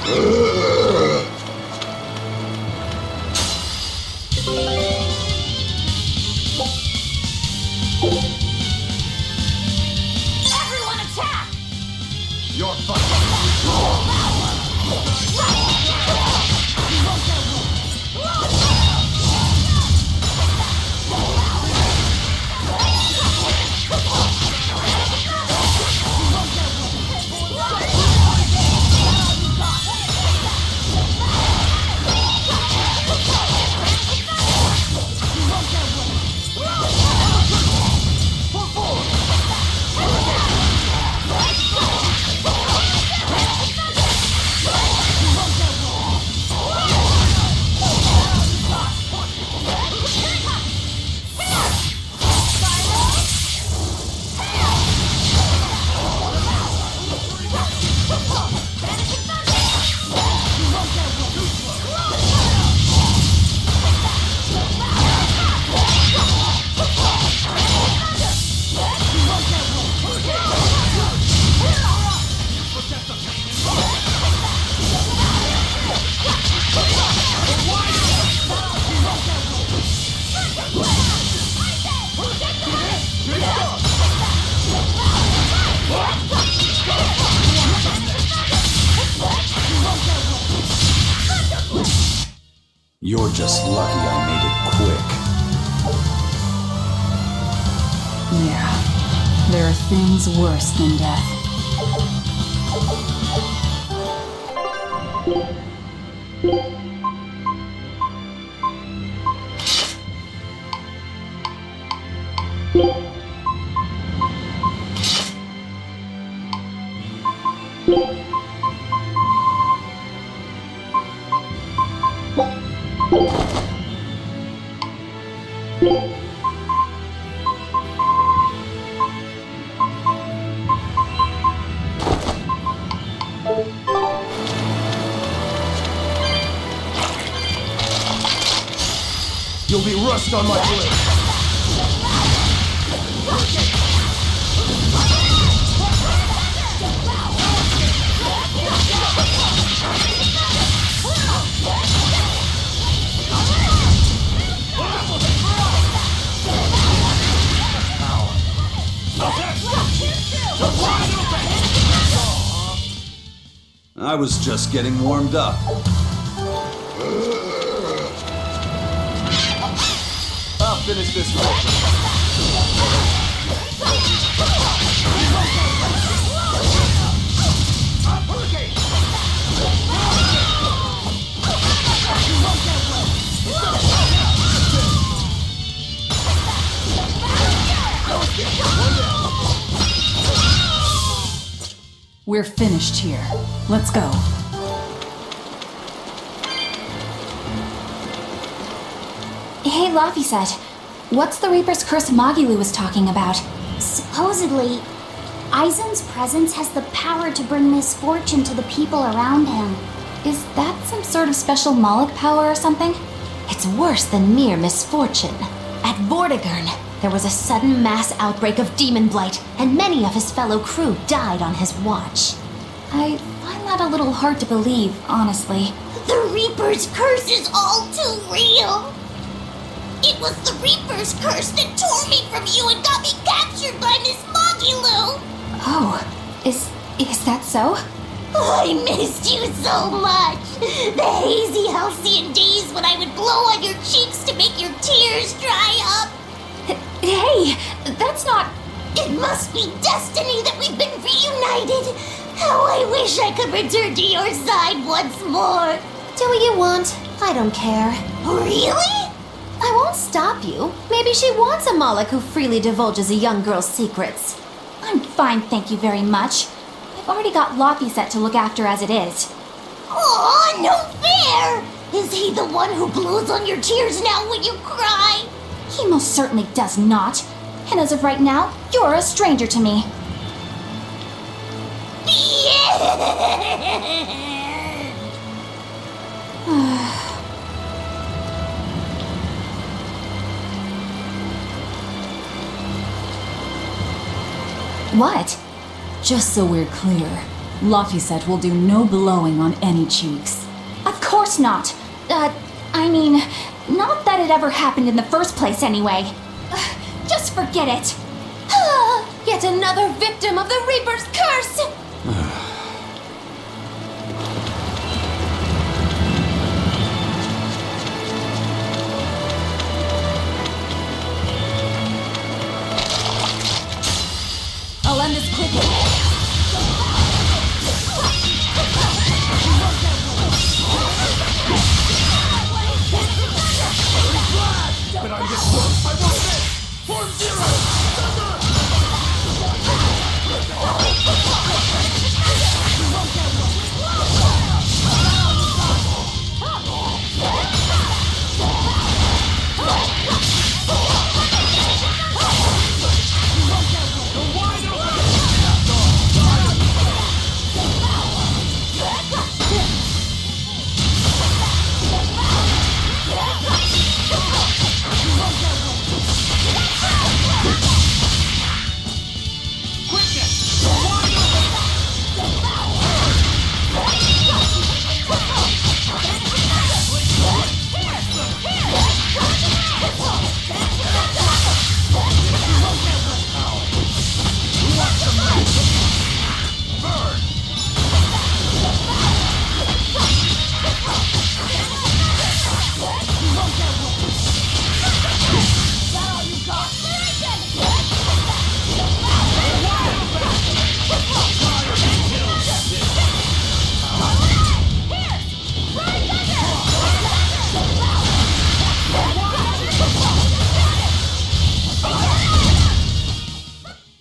Everyone attack! You're fucking. You're just lucky I made it quick. Yeah, there are things worse than death. You'll be rust on my blade. I was just getting warmed up. I'll finish this one. We're finished here. Let's go. Hey, Laphicet, what's the Reaper's Curse Magilu was talking about? Supposedly, Aizen's presence has the power to bring misfortune to the people around him. Is that some sort of special Moloch power or something? It's worse than mere misfortune. At Vortigern, there was a sudden mass outbreak of demon blight, and many of his fellow crew died on his watch. I find that a little hard to believe, honestly. The Reaper's curse is all too real. It was the Reaper's curse that tore me from you and got me captured by Miss Magilu. Oh, is that so? I missed you so much. The hazy halcyon days when I would blow on your cheeks to make your tears dry up. Hey, that's not... It must be destiny that we've been reunited. How I wish I could return to your side once more. Do what you want. I don't care. Really? I won't stop you. Maybe she wants a Moloch who freely divulges a young girl's secrets. I'm fine, thank you very much. I've already got Laphicet to look after as it is. Aw, no fair! Is he the one who blows on your tears now when you cry? He most certainly does not. And as of right now, you're a stranger to me. What? Just so we're clear, Luffy said we'll do no blowing on any cheeks. Of course not. I mean, not that it ever happened in the first place anyway. Just forget it. Yet another victim of the Reaper's curse! I'll end this quickly. But I'm just I won't miss! Form zero!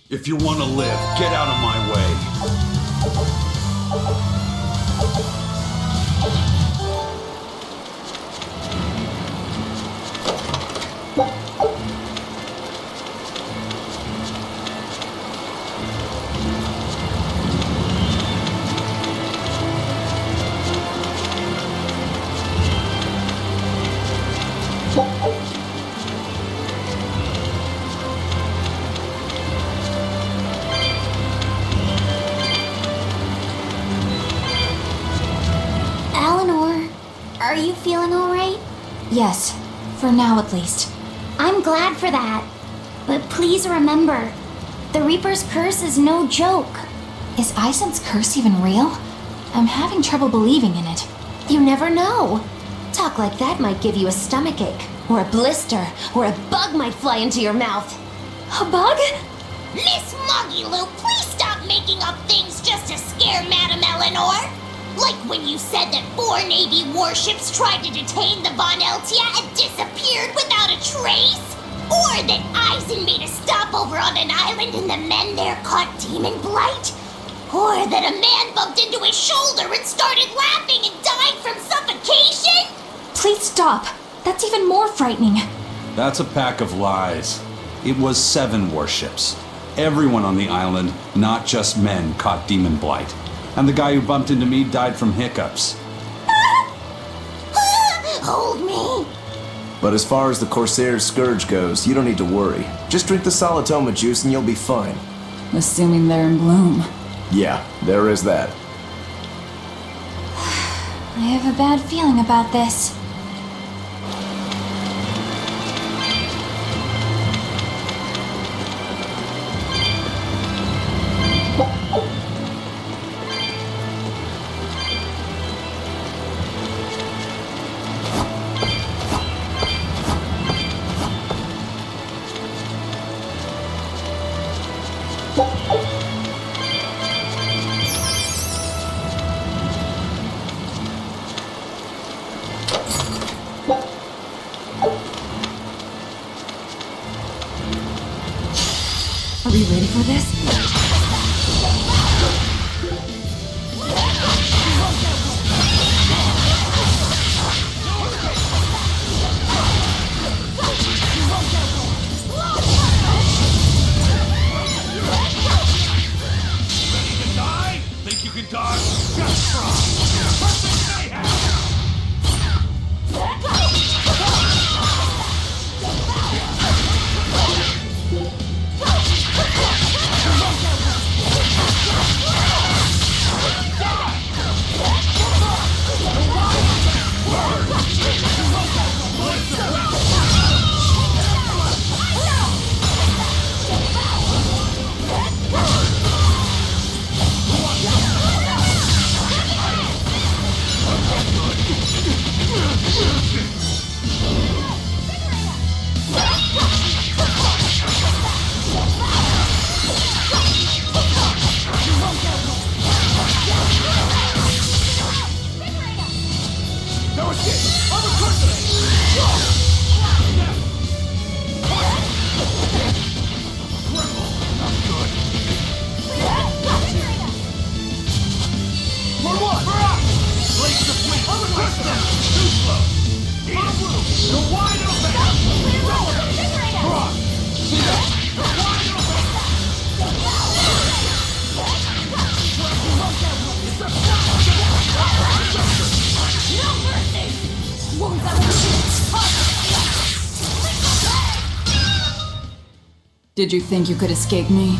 If you want to live, get out of my way. Eleanor, are you feeling alright? Yes, for now at least. I'm glad for that. But please remember, the Reaper's curse is no joke. Is Aizen's curse even real? I'm having trouble believing in it. You never know. Talk like that might give you a stomachache, or a blister, or a bug might fly into your mouth. A bug? Miss Moggy-Lou, please stop making up things just to scare Madame Eleanor. Like when you said that 4 Navy warships tried to detain the Von Eltia and disappeared without a trace? Or that Aizen made a stopover on an island and the men there caught demon blight? Or that a man bumped into his shoulder and started laughing and died from suffocation? Please stop. That's even more frightening. That's a pack of lies. It was 7 warships. Everyone on the island, not just men, caught demon blight. And the guy who bumped into me died from hiccups. Hold me. But as far as the Corsair's Scourge goes, you don't need to worry. Just drink the Solitoma juice and you'll be fine. Assuming they're in bloom. Yeah, there is that. I have a bad feeling about this. Are we ready for this? Die? Think you can dodge? Just try. Perfect mayhem! Crush them! Too slow! Eat it! You're wide open! Cross! See that? You're wide open! No mercy! Wounds that will Did you think you could escape me?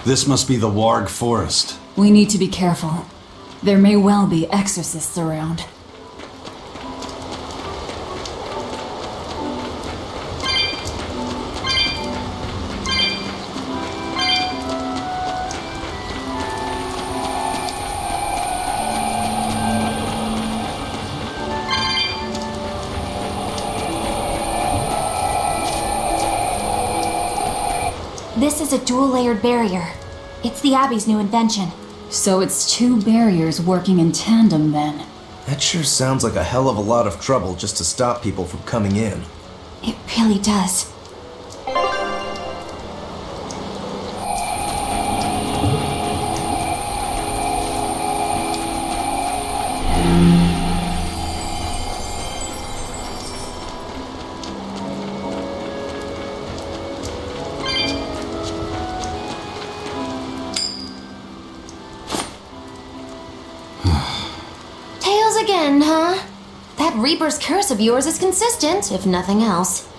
This must be the Warg Forest. We need to be careful. There may well be exorcists around. This is a dual-layered barrier. It's the Abbey's new invention. So it's two barriers working in tandem then. That sure sounds like a hell of a lot of trouble just to stop people from coming in. It really does. Tails again, huh? That Reaper's curse of yours is consistent, if nothing else.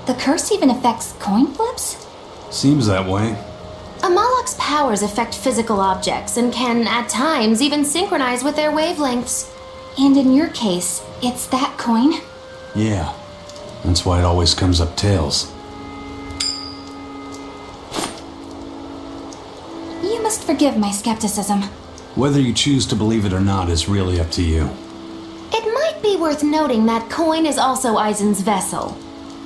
The curse even affects coin flips? Seems that way. A Moloch's powers affect physical objects and can, at times, even synchronize with their wavelengths. And in your case, it's that coin? Yeah. That's why it always comes up tails. You must forgive my skepticism. Whether you choose to believe it or not is really up to you. It might be worth noting that coin is also Eisen's vessel.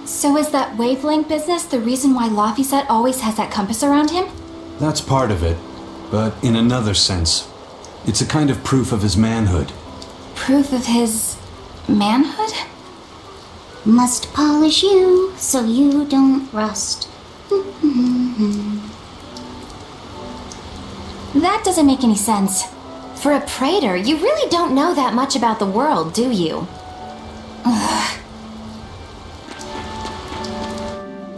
So is that wavelength business the reason why Laphicet always has that compass around him? That's part of it. But in another sense, it's a kind of proof of his manhood. Proof of his manhood? Must polish you so you don't rust. That doesn't make any sense. For a praetor, you really don't know that much about the world, do you? Ugh.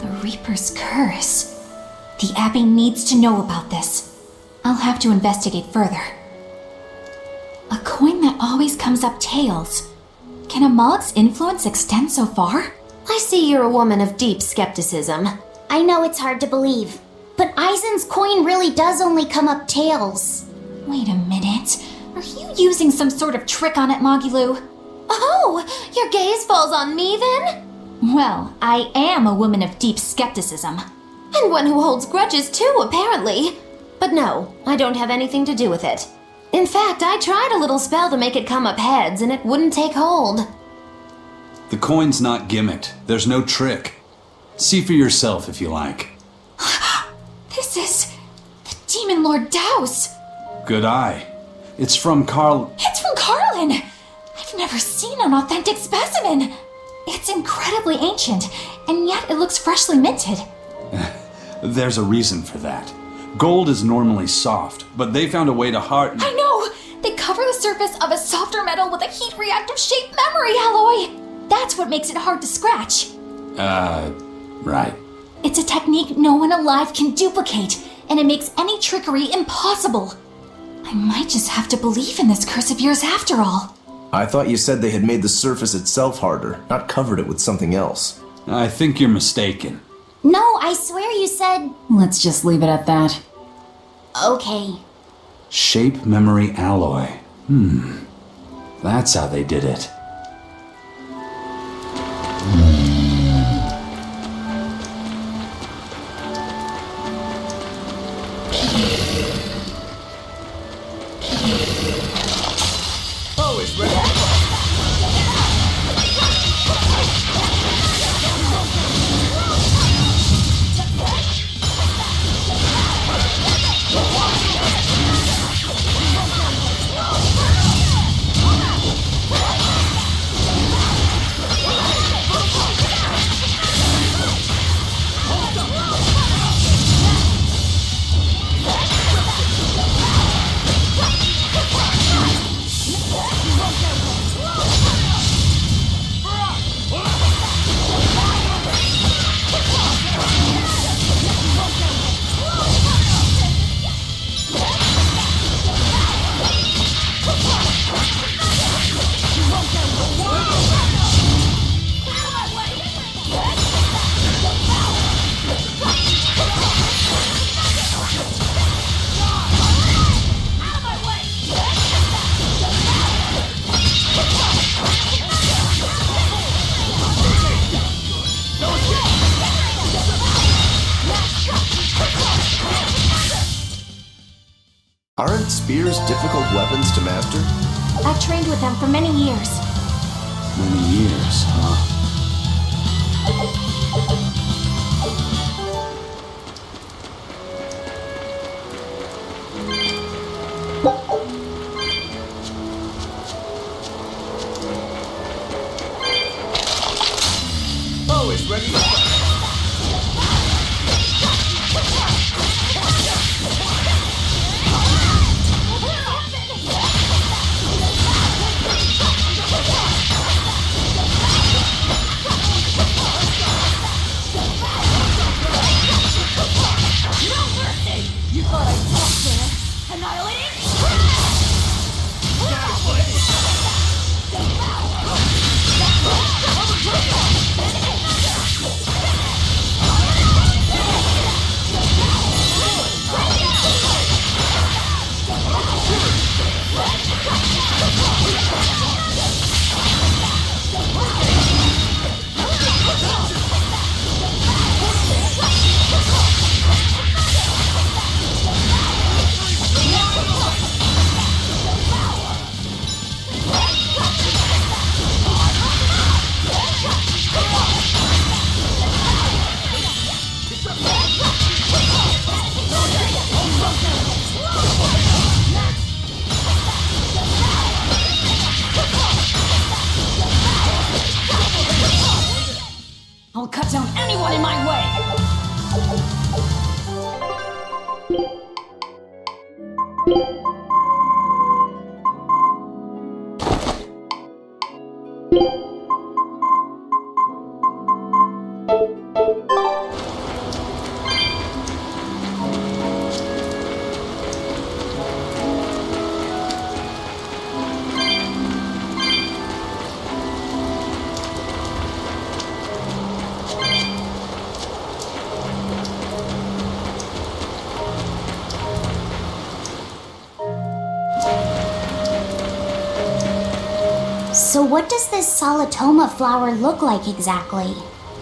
The Reaper's curse. The Abbey needs to know about this. I'll have to investigate further. A coin that always comes up tails. Can a Moloch's influence extend so far? I see you're a woman of deep skepticism. I know it's hard to believe, but Eisen's coin really does only come up tails. Wait a minute. Are you using some sort of trick on it, Mogilou? Oh, your gaze falls on me then? Well, I am a woman of deep skepticism. And one who holds grudges too, apparently. But no, I don't have anything to do with it. In fact, I tried a little spell to make it come up heads, and it wouldn't take hold. The coin's not gimmicked. There's no trick. See for yourself if you like. This is the Demon Lord Daos. Good eye. It's from Carl. It's from Carlin. I've never seen an authentic specimen. It's incredibly ancient, and yet it looks freshly minted. There's a reason for that. Gold is normally soft, but they found a way to harden. I know! They cover the surface of a softer metal with a heat reactive shaped memory alloy! That's what makes it hard to scratch. Right. It's a technique no one alive can duplicate, and it makes any trickery impossible. I might just have to believe in this curse of yours after all. I thought you said they had made the surface itself harder, not covered it with something else. I think you're mistaken. No, I swear you said... Let's just leave it at that. Okay. Shape memory alloy. That's how they did it. Always ready. Aren't spears difficult weapons to master? I've trained with them for many years. Many years, huh? Always ready. You thought I'd talk to him? Annihilating? I'll cut down anyone in my way! So what does this solitoma flower look like exactly?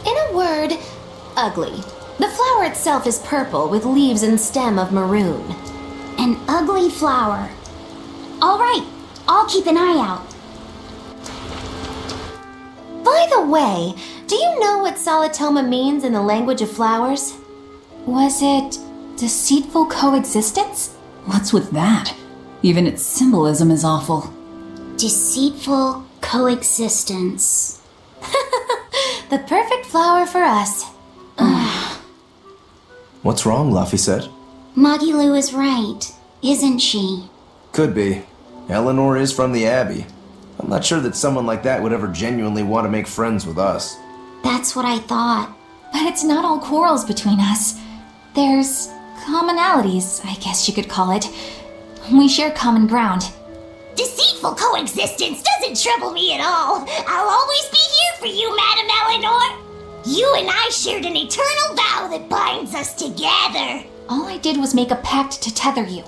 In a word, ugly. The flower itself is purple with leaves and stem of maroon. An ugly flower. All right, I'll keep an eye out. By the way, do you know what solitoma means in the language of flowers? Was it deceitful coexistence? What's with that? Even its symbolism is awful. Deceitful coexistence. The perfect flower for us. What's wrong, Luffy said? Magilu is right, isn't she? Could be. Eleanor is from the Abbey. I'm not sure that someone like that would ever genuinely want to make friends with us. That's what I thought. But it's not all quarrels between us. There's commonalities, I guess you could call it. We share common ground. Deceitful coexistence doesn't trouble me at all. I'll always be here for you, Madam Eleanor. You and I shared an eternal vow that binds us together. All I did was make a pact to tether you.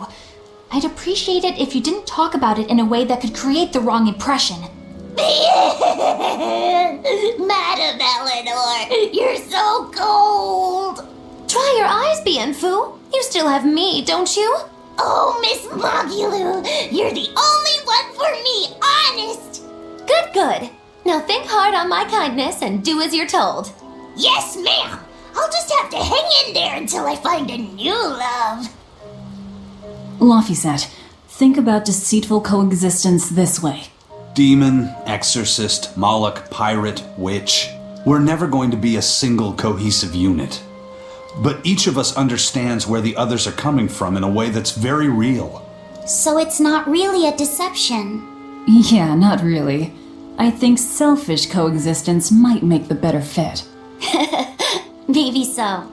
I'd appreciate it if you didn't talk about it in a way that could create the wrong impression. Madam Eleanor, you're so cold. Try your eyes, Bienfu. You still have me, don't you? Oh, Miss Magilu, you're the only one for me, honest. Good, good. Now think hard on my kindness and do as you're told. Yes, ma'am. I'll just have to hang in there until I find a new love. Luffy said, think about deceitful coexistence this way. Demon, exorcist, Moloch, pirate, witch. We're never going to be a single cohesive unit. But each of us understands where the others are coming from in a way that's very real. So it's not really a deception. Yeah, not really. I think selfish coexistence might make the better fit. Maybe so.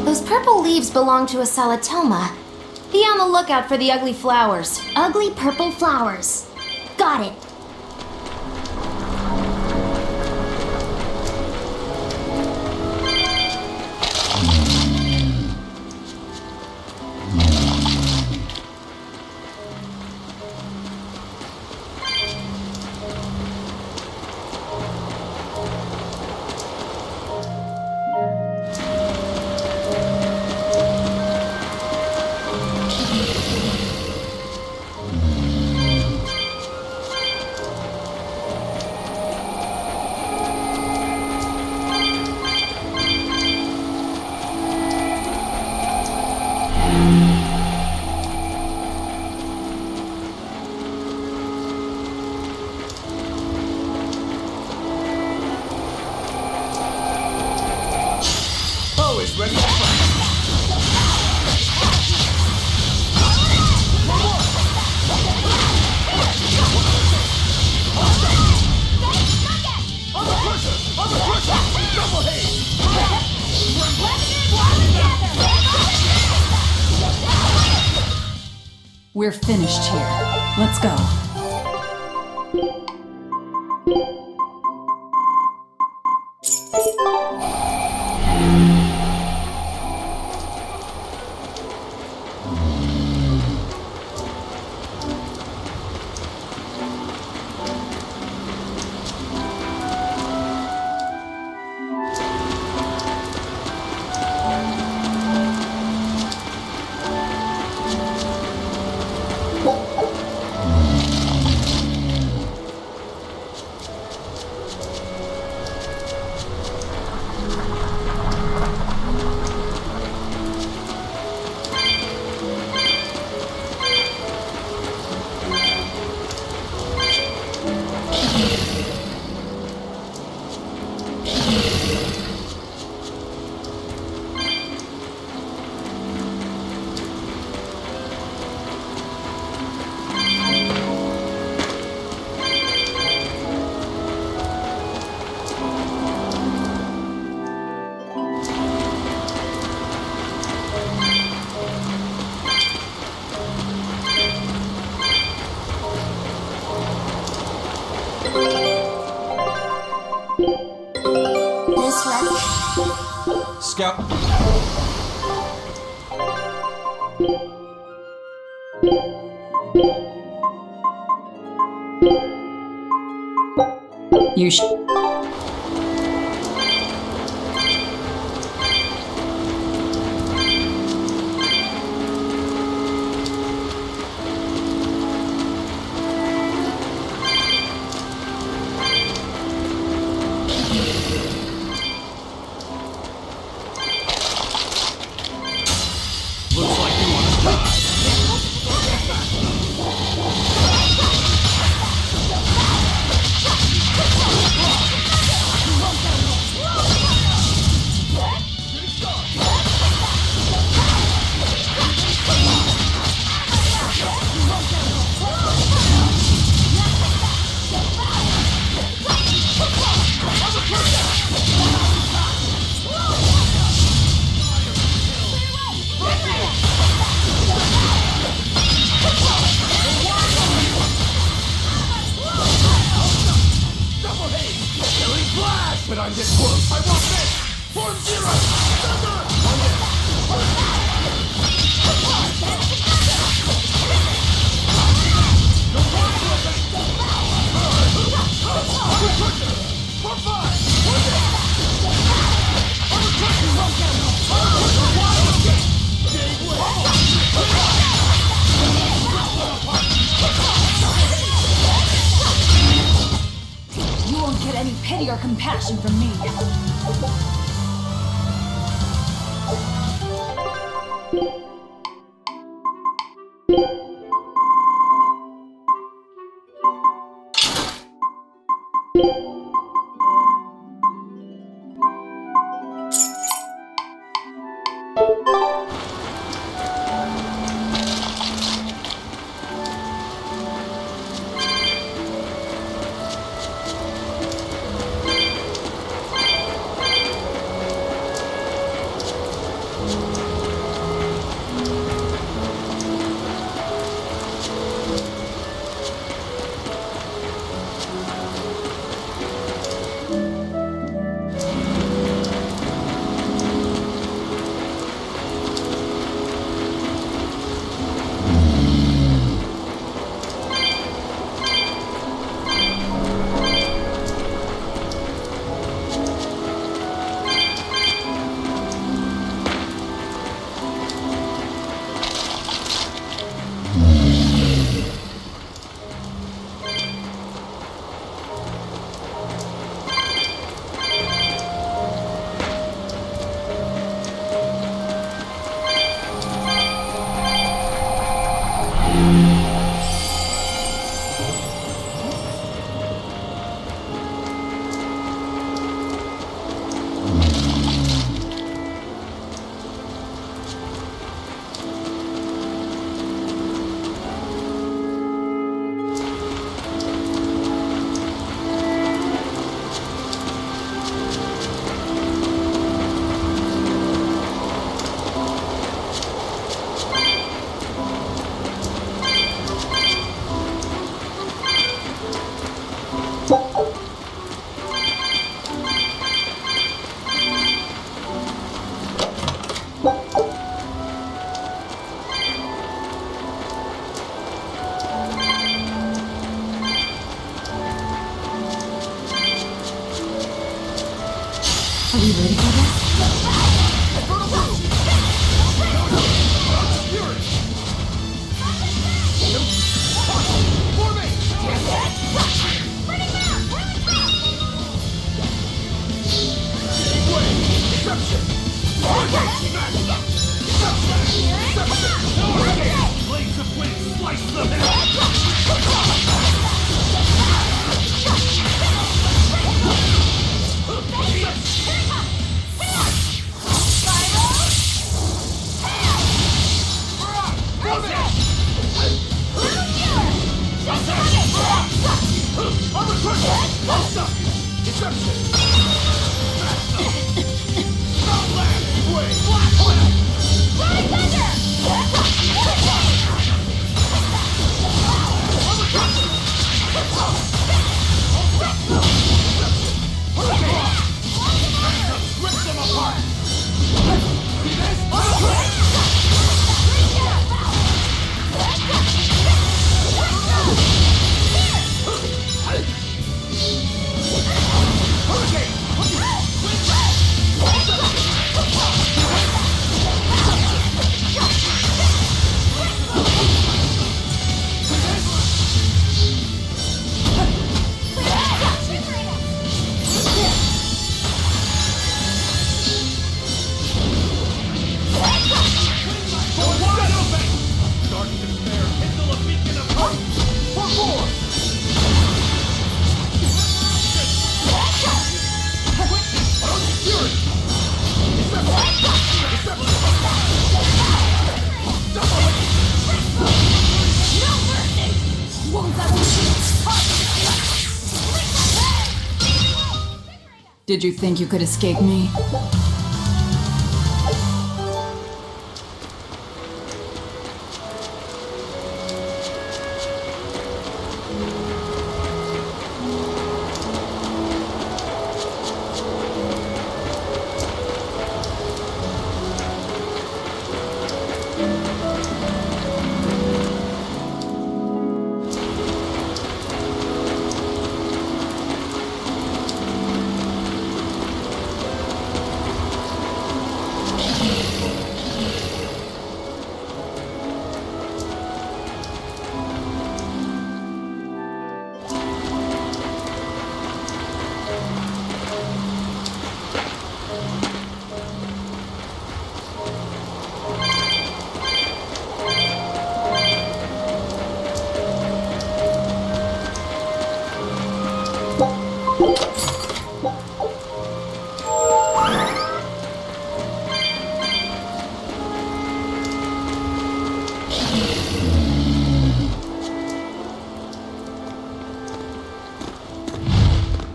Those purple leaves belong to a salatoma. Be on the lookout for the ugly flowers. Ugly purple flowers. Got it. Always ready to fight. Under pressure! Double haze! We're finished here. Let's go. Scout. You sh- Looks like you want to die. Double haze! Killing flash! But I'm this close! I want this! Form zero! Thunder! Form five! You won't get any pity or compassion from me. Are we ready for this? Blades of wind slice the head! Fly thunder! Did you think you could escape me?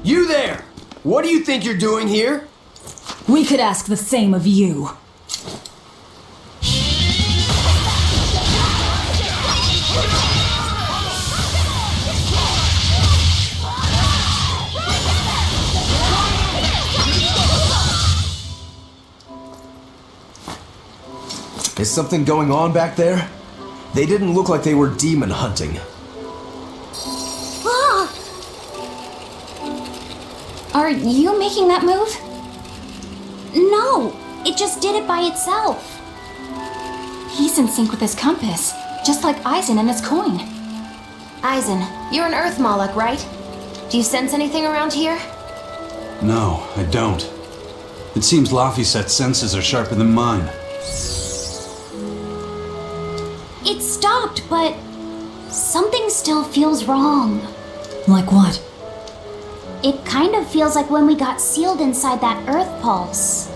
You there! What do you think you're doing here? We could ask the same of you. Is something going on back there? They didn't look like they were demon hunting. Ah! Are you making that move? No, it just did it by itself. He's in sync with his compass, just like Eisen and his coin. Eisen, you're an Earth Moloch, right? Do you sense anything around here? No, I don't. It seems Laphicet's senses are sharper than mine. It stopped, but something still feels wrong. Like what? It kind of feels like when we got sealed inside that Earth Pulse.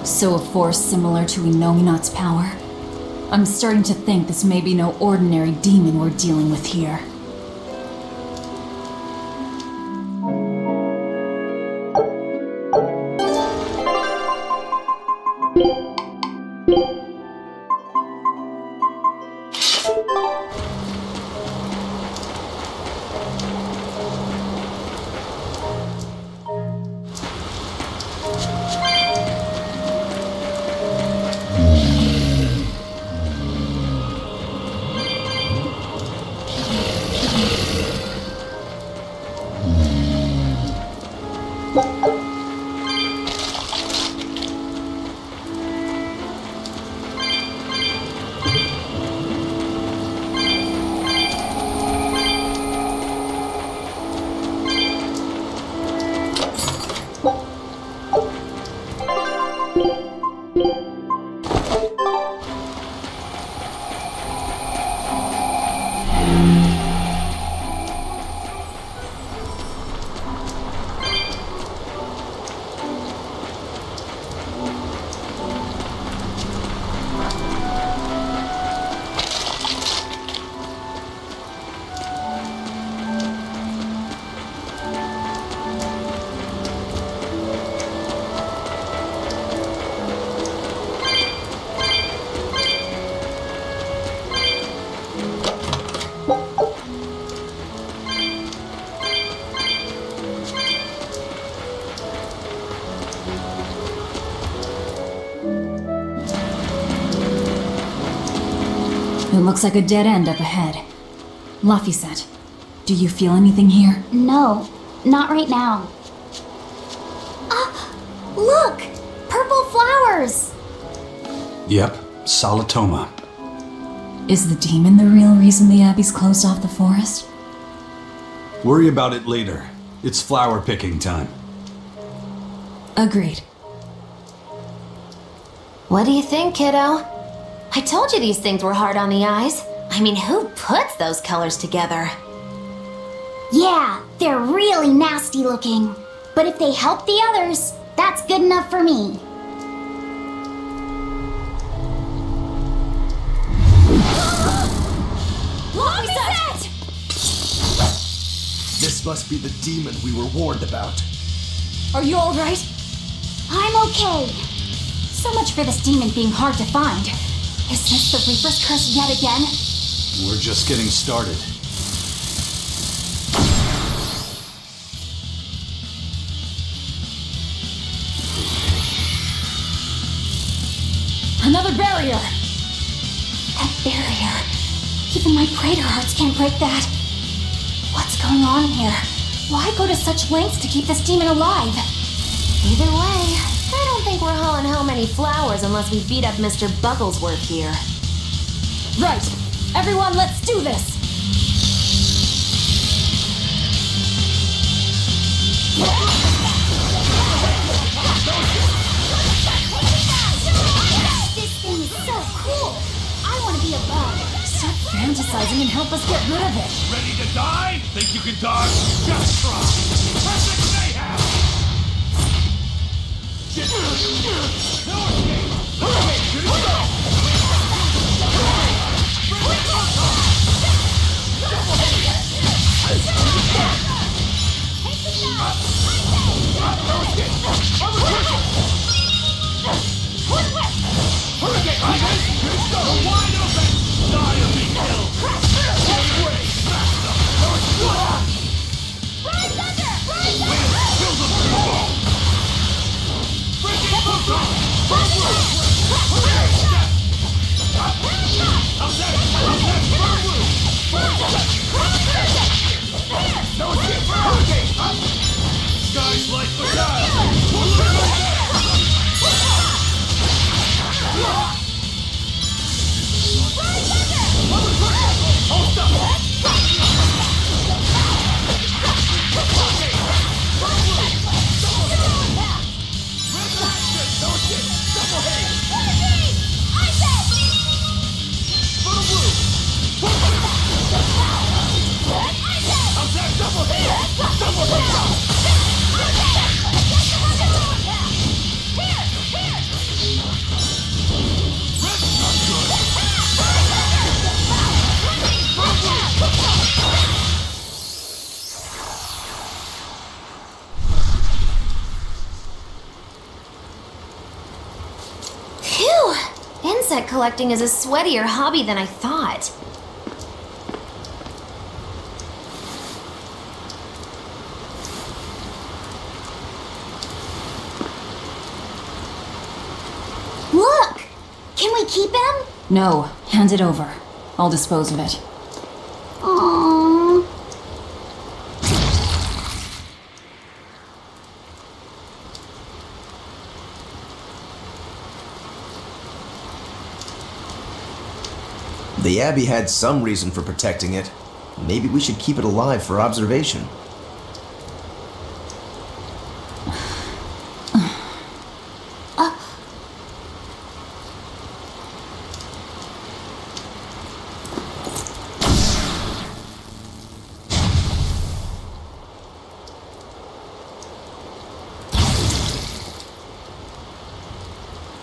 So a force similar to Inominat's power? I'm starting to think this may be no ordinary demon we're dealing with here. It looks like a dead end up ahead. Laphicet, do you feel anything here? No, not right now. Look! Purple flowers! Yep, Solitoma. Is the demon the real reason the Abbey's closed off the forest? Worry about it later. It's flower picking time. Agreed. What do you think, kiddo? I told you these things were hard on the eyes. I mean, who puts those colors together? Yeah, they're really nasty looking. But if they help the others, that's good enough for me. This must be the demon we were warned about. Are you alright? I'm okay. So much for this demon being hard to find. Is this the Reaper's curse yet again? We're just getting started. Another barrier! That barrier. Even my praetor hearts can't break that. What's going on here? Why go to such lengths to keep this demon alive? Either way, I don't think we're hauling how many flowers unless we beat up Mr. Bugglesworth here. Right! Everyone, let's do this! This thing is so cool! I want to be a bug. Stop fantasizing and help us get rid of it! Ready to die? Think you can dodge? Just try. Perfect mayhem! No escape! Okay, good to go! Hurricane! Good go! Wide open! Die or be killed! Stay away! Faster! Rise under! Rise Kill them to the ball! Freaking photon! Hurricane! Step! How's that? No escape! Hurricane! Sky's like the dial! Hold up! Phew! Insect collecting is a sweatier hobby than I thought. Look! Can we keep him? No, hand it over. I'll dispose of it. Aww. The Abbey had some reason for protecting it. Maybe we should keep it alive for observation.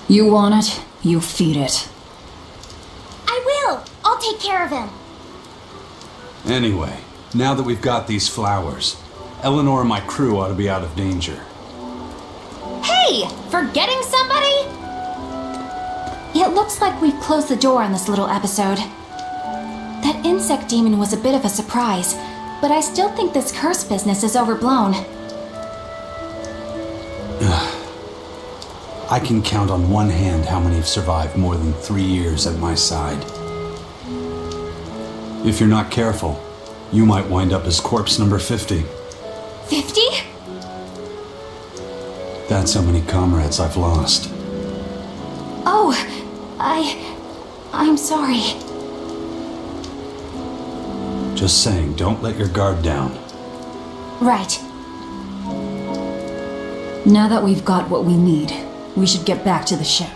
You want it, you feed it. I will! I'll take care of him. Anyway, now that we've got these flowers, Eleanor and my crew ought to be out of danger. Hey! Forgetting somebody? It looks like we've closed the door on this little episode. That insect demon was a bit of a surprise, but I still think this curse business is overblown. I can count on one hand how many have survived more than 3 years at my side. If you're not careful, you might wind up as corpse number 50. 50? That's how many comrades I've lost. Oh, I'm sorry. Just saying, don't let your guard down. Right. Now that we've got what we need, we should get back to the ship.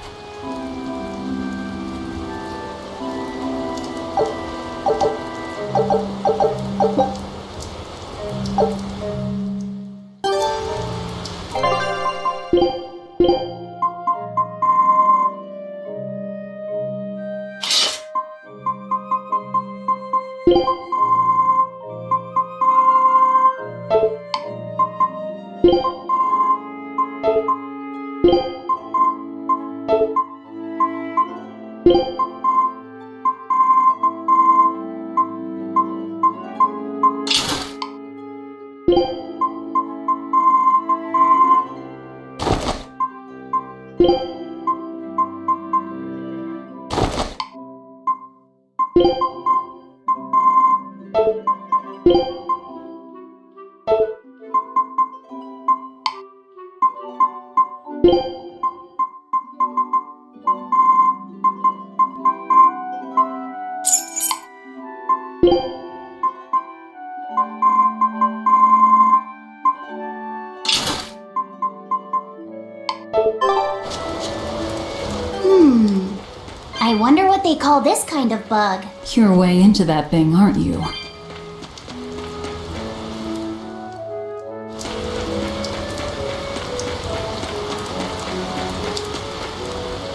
I wonder what they call this kind of bug. You're way into that thing, aren't you?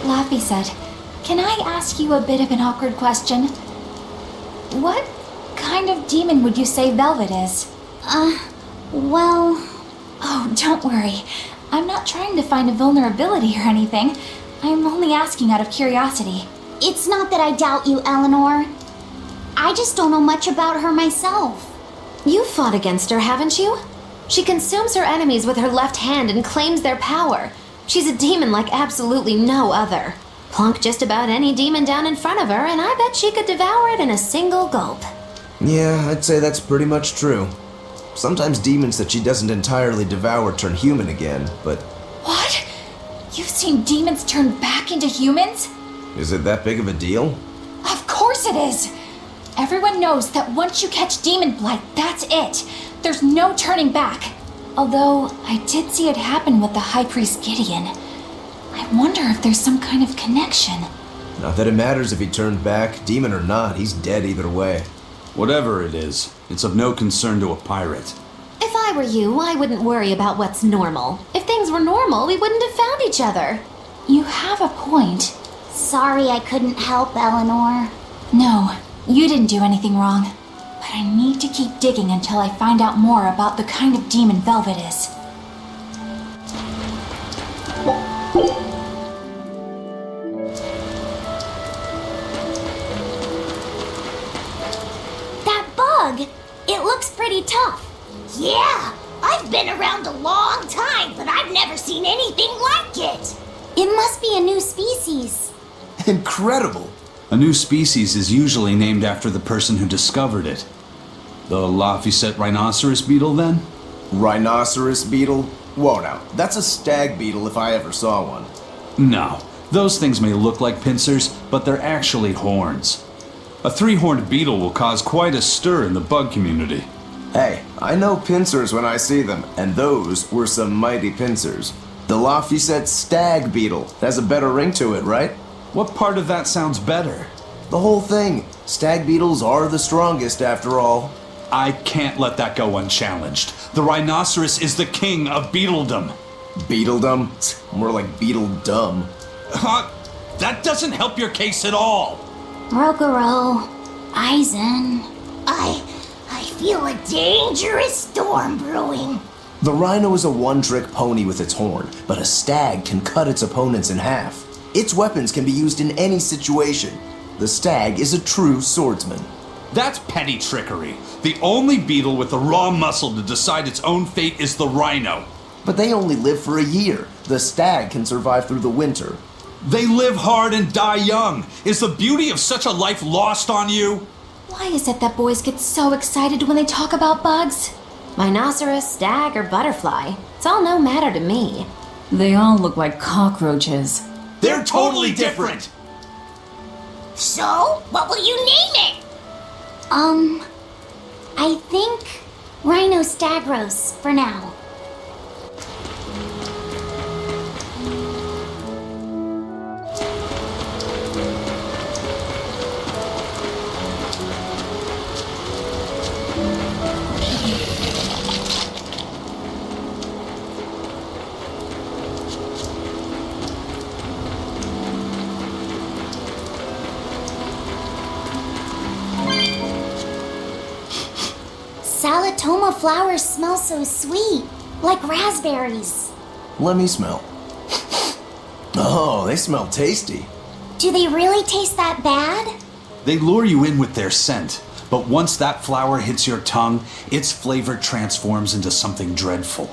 Laffy said, "Can I ask you a bit of an awkward question? What kind of demon would you say Velvet is?" Well... Oh, don't worry. I'm not trying to find a vulnerability or anything. I'm only asking out of curiosity. It's not that I doubt you, Eleanor. I just don't know much about her myself. You've fought against her, haven't you? She consumes her enemies with her left hand and claims their power. She's a demon like absolutely no other. Plunk just about any demon down in front of her, and I bet she could devour it in a single gulp. Yeah, I'd say that's pretty much true. Sometimes demons that she doesn't entirely devour turn human again, but What? You've seen demons turn back into humans? is it that big of a deal? Of course it is! Everyone knows that once you catch demon blight, that's it. There's no turning back. Although, I did see it happen with the High Priest Gideon. I wonder if there's some kind of connection. Not that it matters if he turned back, demon or not, he's dead either way. Whatever it is, it's of no concern to a pirate. If I were you, I wouldn't worry about what's normal. If things were normal, we wouldn't have found each other. You have a point. Sorry I couldn't help, Eleanor. No, you didn't do anything wrong. But I need to keep digging until I find out more about the kind of demon Velvet is. That bug! It looks pretty tough. Yeah, I've been around a long time, but I've never seen anything like it. It must be a new species. Incredible! A new species is usually named after the person who discovered it. The Laphicet rhinoceros beetle, then? Rhinoceros beetle? Whoa now, that's a stag beetle if I ever saw one. No. Those things may look like pincers, but they're actually horns. A three-horned beetle will cause quite a stir in the bug community. Hey, I know pincers when I see them, and those were some mighty pincers. The Laphicet stag beetle has a better ring to it, right? What part of that sounds better? The whole thing. Stag beetles are the strongest after all. I can't let that go unchallenged. The rhinoceros is the king of beetledom. Beetledom? More like beetle dumb. Huh? That doesn't help your case at all. Rokuro, Aizen. I feel a dangerous storm brewing. The rhino is a one-trick pony with its horn, but a stag can cut its opponents in half. Its weapons can be used in any situation. The stag is a true swordsman. That's petty trickery. The only beetle with the raw muscle to decide its own fate is the rhino. But they only live for a year. The stag can survive through the winter. They live hard and die young. Is the beauty of such a life lost on you? Why is it that boys get so excited when they talk about bugs? Rhinoceros, stag, or butterfly. It's all no matter to me. They all look like cockroaches. They're totally different. So, what will you name it? I think Rhinostagros for now. Salatoma flowers smell so sweet, like raspberries. Let me smell. Oh, they smell tasty. Do they really taste that bad? They lure you in with their scent, but once that flower hits your tongue, its flavor transforms into something dreadful.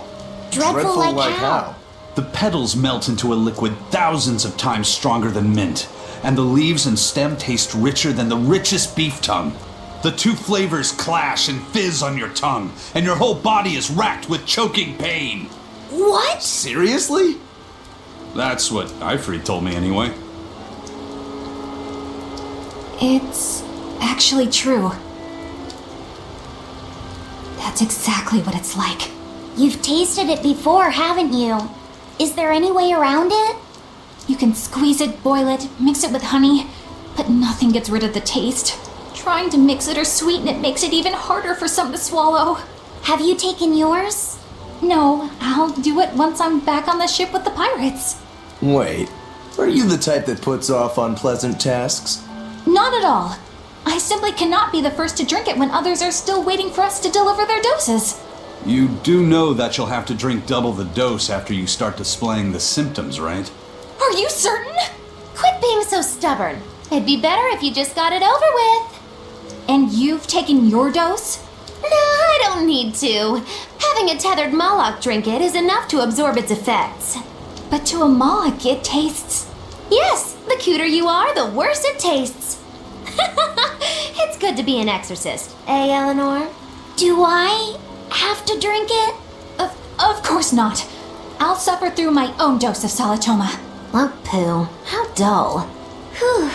Dreadful like how? The petals melt into a liquid thousands of times stronger than mint, and the leaves and stem taste richer than the richest beef tongue. The two flavors clash and fizz on your tongue, and your whole body is racked with choking pain. What? Seriously? That's what Ifrit told me anyway. It's actually true. That's exactly what it's like. You've tasted it before, haven't you? Is there any way around it? You can squeeze it, boil it, mix it with honey, but nothing gets rid of the taste. Trying to mix it or sweeten it makes it even harder for some to swallow. Have you taken yours? No, I'll do it once I'm back on the ship with the pirates. Wait, are you the type that puts off unpleasant tasks? Not at all. I simply cannot be the first to drink it when others are still waiting for us to deliver their doses. You do know that you'll have to drink double the dose after you start displaying the symptoms, right? Are you certain? Quit being so stubborn. It'd be better if you just got it over with. And you've taken your dose? No, I don't need to. Having a tethered Moloch drink it is enough to absorb its effects. But to a Moloch, it tastes... Yes, the cuter you are, the worse it tastes. It's good to be an exorcist, eh, Eleanor? Do I have to drink it? Of course not. I'll suffer through my own dose of Salatoma. Oh, poo. How dull. Whew.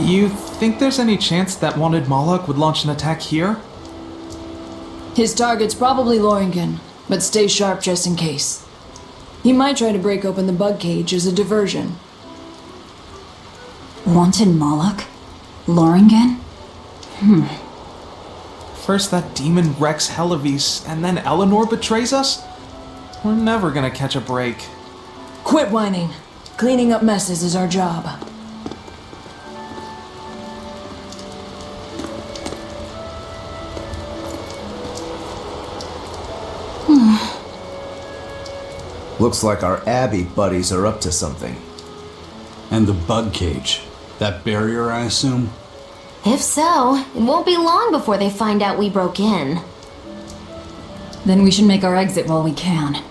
You think there's any chance that wanted Moloch would launch an attack here? His target's probably Loringen, but stay sharp just in case. He might try to break open the bug cage as a diversion. Wanted Moloch? Loringen? First that demon Rex Helavis, and then Eleanor betrays us? We're never gonna catch a break. Quit whining. Cleaning up messes is our job. Looks like our Abbey buddies are up to something. And the bug cage. That barrier, I assume? If so, it won't be long before they find out we broke in. Then we should make our exit while we can.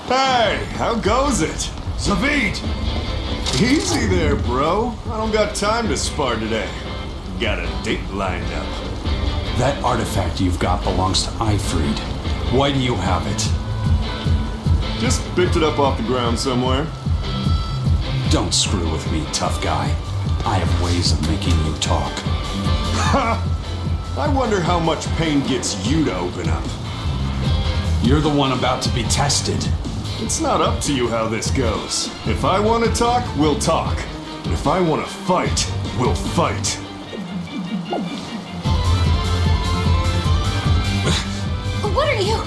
Hey, how goes it? Zavid! Easy there, bro. I don't got time to spar today. Got a date lined up. That artifact you've got belongs to Ifrit. Why do you have it? Just picked it up off the ground somewhere. Don't screw with me, tough guy. I have ways of making you talk. Ha! I wonder how much pain gets you to open up. You're the one about to be tested. It's not up to you how this goes. If I want to talk, we'll talk. And if I want to fight, we'll fight. What are you?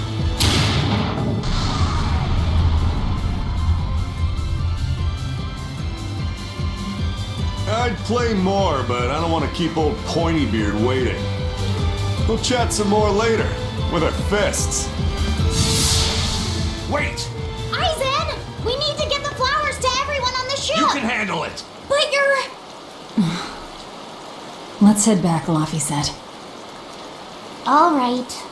I'd play more, but I don't want to keep old Pointybeard waiting. We'll chat some more later, with our fists. Wait! Aizen! We need to get the flowers to everyone on the ship! You can handle it! But you're... Let's head back, Laffy said. All right.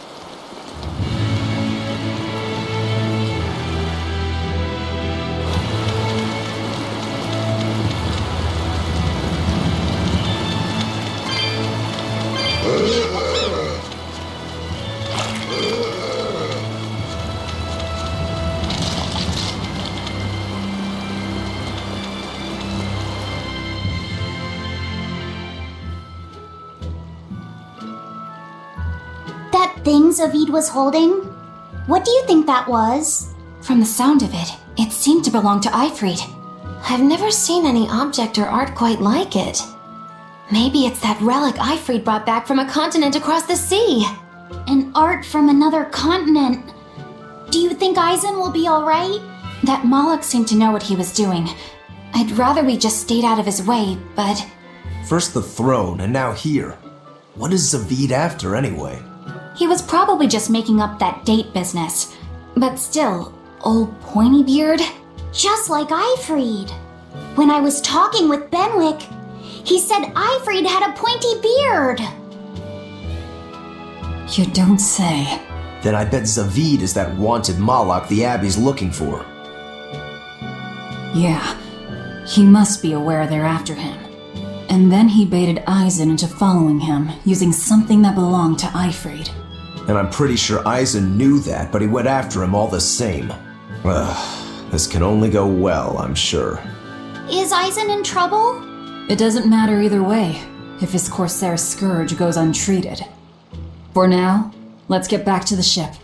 That thing Zavid was holding? What do you think that was? From the sound of it, it seemed to belong to Ifrid. I've never seen any object or art quite like it. Maybe it's that relic Ifrid brought back from a continent across the sea. An art from another continent. Do you think Aizen will be alright? That Moloch seemed to know what he was doing. I'd rather we just stayed out of his way, but... First the throne, and now here. What is Zavid after, anyway? He was probably just making up that date business. But still, old Pointybeard? Just like Ifrid. When I was talking with Benwick, he said Ifrid had a pointy beard. You don't say. Then I bet Zavid is that wanted Moloch the Abbey's looking for. Yeah, he must be aware they're after him. And then he baited Aizen into following him, using something that belonged to Ifrid. And I'm pretty sure Aizen knew that, but he went after him all the same. This can only go well, I'm sure. Is Aizen in trouble? It doesn't matter either way, if his Corsair scourge goes untreated. For now, let's get back to the ship.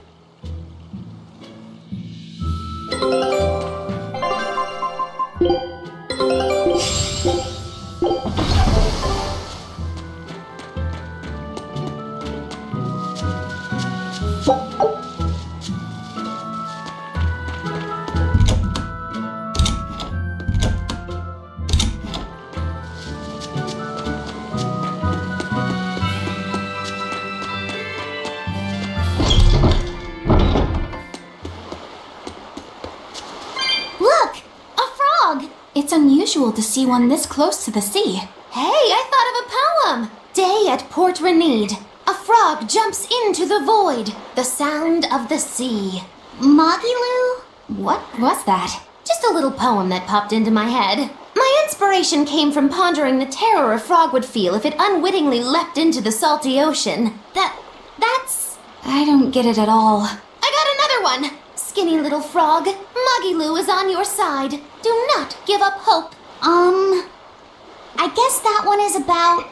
Look! A frog! It's unusual to see one this close to the sea. Hey, I thought of a poem! Day at Port Renede. A frog jumps into the void. The sound of the sea. Magilu? What was that? Just a little poem that popped into my head. My inspiration came from pondering the terror a frog would feel if it unwittingly leapt into the salty ocean. That's... I don't get it at all. I got another one! Skinny little frog, Muggy is on your side. Do not give up hope. I guess that one is about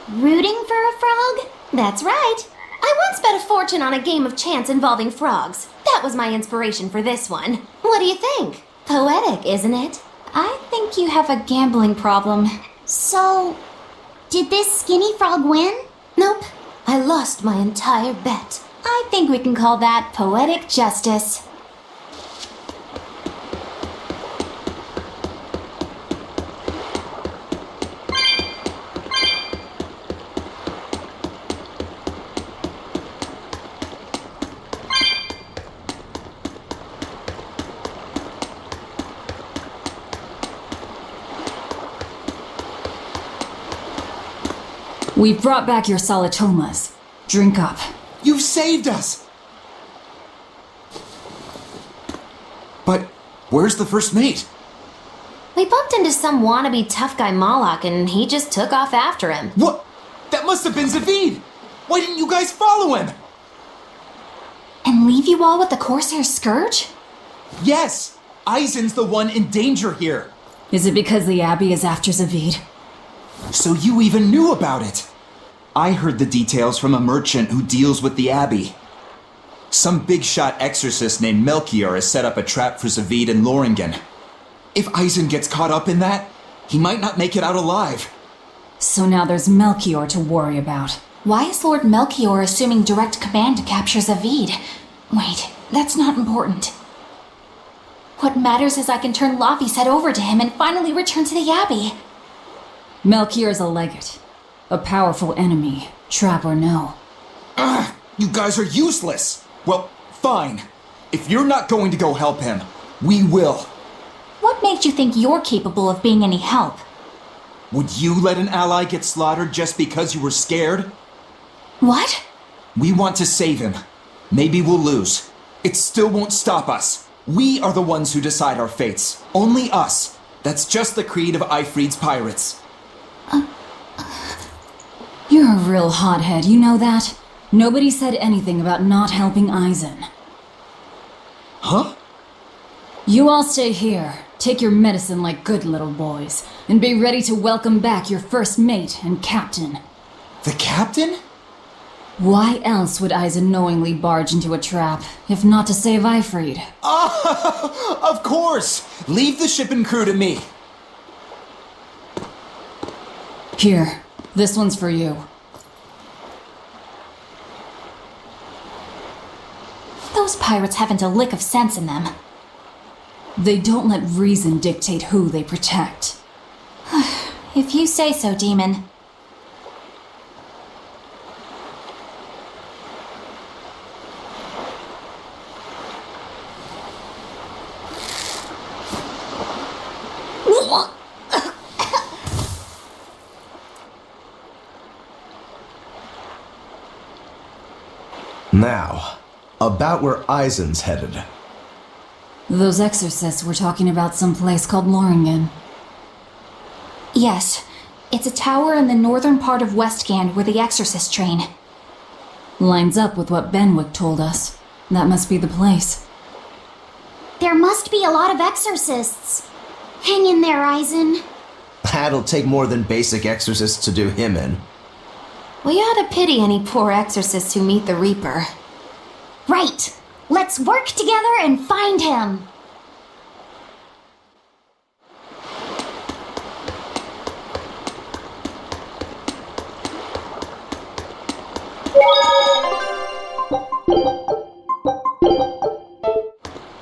rooting for a frog? That's right. I once bet a fortune on a game of chance involving frogs. That was my inspiration for this one. What do you think? Poetic, isn't it? I think you have a gambling problem. So, did this skinny frog win? Nope. I lost my entire bet. I think we can call that poetic justice. We've brought back your solitomas. Drink up. You've saved us! But where's the first mate? We bumped into some wannabe tough guy Moloch and he just took off after him. What? That must have been Zavid! Why didn't you guys follow him? And leave you all with the Corsair Scourge? Yes! Aizen's the one in danger here. Is it because the Abbey is after Zavid? So you even knew about it? I heard the details from a merchant who deals with the Abbey. Some big-shot exorcist named Melchior has set up a trap for Zavid and Loringen. If Eisen gets caught up in that, he might not make it out alive. So now there's Melchior to worry about. Why is Lord Melchior assuming direct command to capture Zavid? Wait, that's not important. What matters is I can turn Laffy's head over to him and finally return to the Abbey. Melchior is a legate. A powerful enemy, trap or no. Ugh, you guys are useless! Well, fine. If you're not going to go help him, we will. What makes you think you're capable of being any help? Would you let an ally get slaughtered just because you were scared? What? We want to save him. Maybe we'll lose. It still won't stop us. We are the ones who decide our fates. Only us. That's just the creed of Eifried's pirates. You're a real hothead, you know that? Nobody said anything about not helping Eisen. Huh? You all stay here, take your medicine like good little boys, and be ready to welcome back your first mate and captain. The captain? Why else would Eisen knowingly barge into a trap, if not to save Eifried? Ah, of course! Leave the ship and crew to me. Here, this one's for you. Those pirates haven't a lick of sense in them. They don't let reason dictate who they protect. If you say so, Demon. Now, about where Eisen's headed. Those exorcists were talking about some place called Loringen. Yes, it's a tower in the northern part of Westgand where the exorcist train. Lines up with what Benwick told us. That must be the place. There must be a lot of exorcists. Hang in there, Eisen. That'll take more than basic exorcists to do him in. We ought to pity any poor exorcists who meet the Reaper. Right. Let's work together and find him.